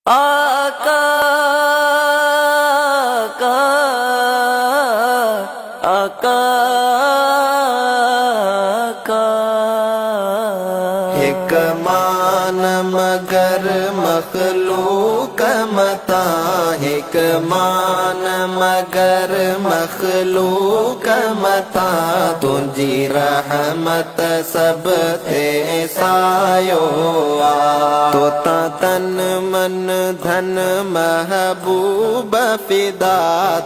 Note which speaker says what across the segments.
Speaker 1: आका आका आका आका
Speaker 2: एक मान मगर मखलूक मता एक मान मगर मखलूक मता तुझी रहमत सब ते सायो तोता तन मन धन महबूब फिदा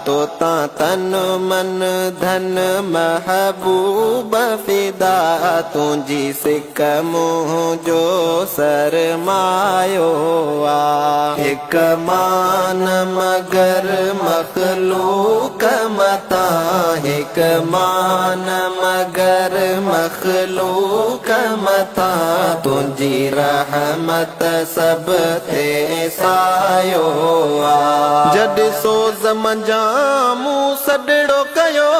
Speaker 2: तोता तन मन धन महबूब फिदा तुझी सिक मुँह जो सरमायो एक मान मगर मखलूक मता एक मान मगर मखलूक मता तुझी रहमत सब ते सायो जड सोज़ मंजामू सडड़ो कयो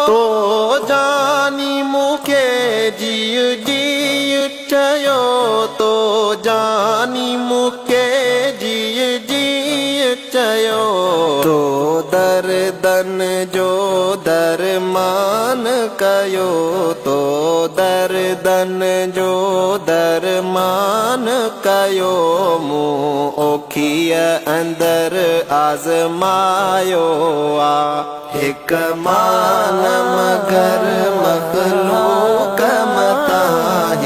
Speaker 2: तो जानी मुखे जीव जीव चयो तो जानी मुखे जीव जीव चयो तो दर्दन जो दरमान कयो तो दर्दन जो दरमान कयो मुँह ओखिय अंदर आजमायो एक मान मगर मखलूक मता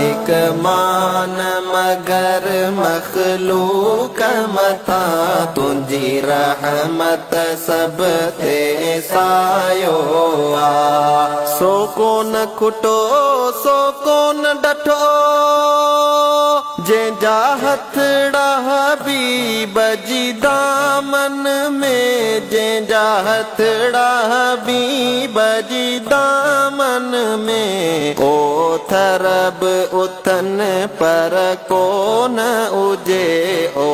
Speaker 2: एक मान मगर मखलूक मता तुझी रहमत सब ते सायो सो कोन खुटो सो कोन डठो जंहिंजा हथड़ा हबीब जी दामन में जंहिंजा हथड़ा हबीब जी दामन में ओ थरब उथन पर कोन उजे ओ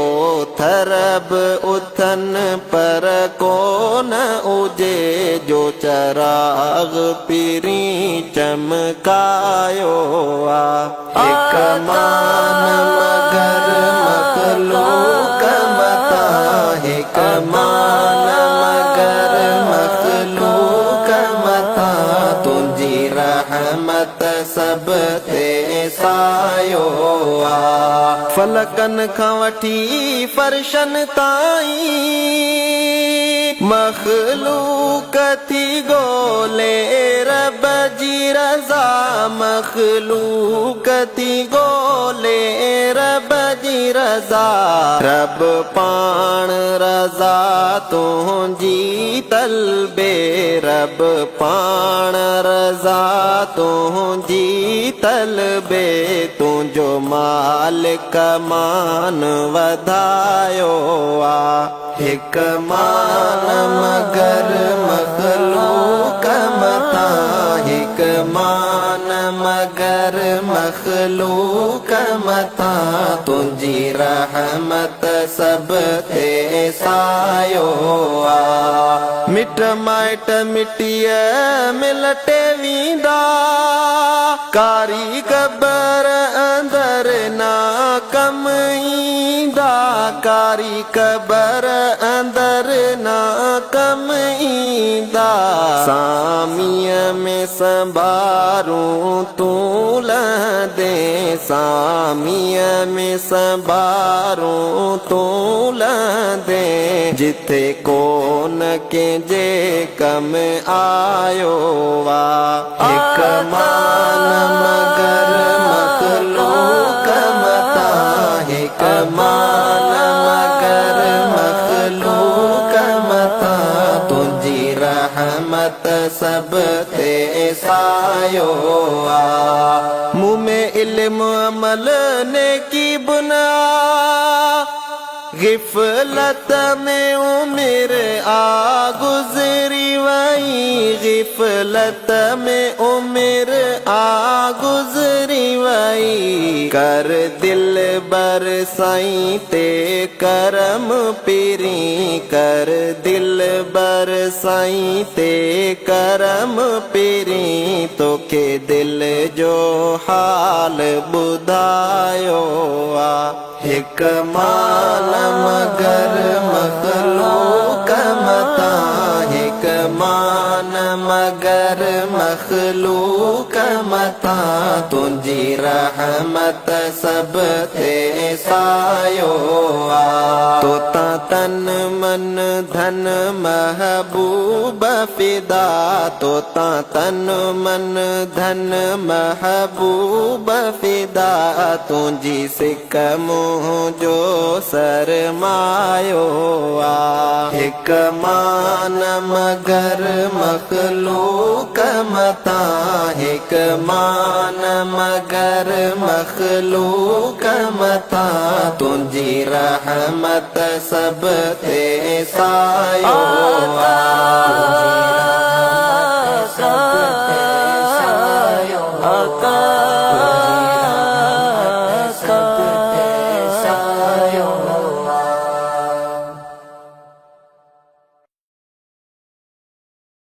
Speaker 2: थरब उथन पर कोन उजे जो चराग पीरी चमकायो एक मान मगर मखलूक मता एक मान मगर मखलूक मता तुझी रहमत सब ते सायो फलकन खां वठी फर्शन ताईं मखलूक थी गोले रब जी रज़ा मखलूक थी गोले रब जी रज़ा रब पाण रज़ा तुझी तलबे रब पाण रज़ा तुझी तलबे तुझो मालिक मान वधायो एक मान मगर मखलूक मता एक मान मगर मखलूक मता तुझी रहमत सब ते सायो मिट माइट मिटिय मिलटे वींदा कारी कबर अंदर ना कम ईंदा कारी कबर अंदर ना कम ईंदा सामीअ में संभारूं तू लहदे सामीअ में संभारूं तू लहदे जिथे कोन के जे कम आयो एक मान मगर मखलूक मता एक मान मगर मखलूक मता तुझी रहमत सब ते सायो मुँह में इल्म अमल नेकी बुना गिफलत में उम्र आ गुजरी वही गिफलत में उम्र आ गुजरी वही कर दिल बर साईं ते करम पीरी कर दिल बर साईं ते करम पीरी तोखे दिल जो हाल बुधायो हिक मान मगर मखलूक मता हिक मान मगर मखलूक मता तुंहिंजी रहमत सब ते सायो आ तोता तन मन धन महबूब फिदा तोता तन मन धन महबूब फिदा तुंहिंजी सिक मुंह जो सरमायो आ हिक मान मगर मखलूक मता हिक मान मगर मखलूक मता तुंहिंजी रहमत सब ते सायो आ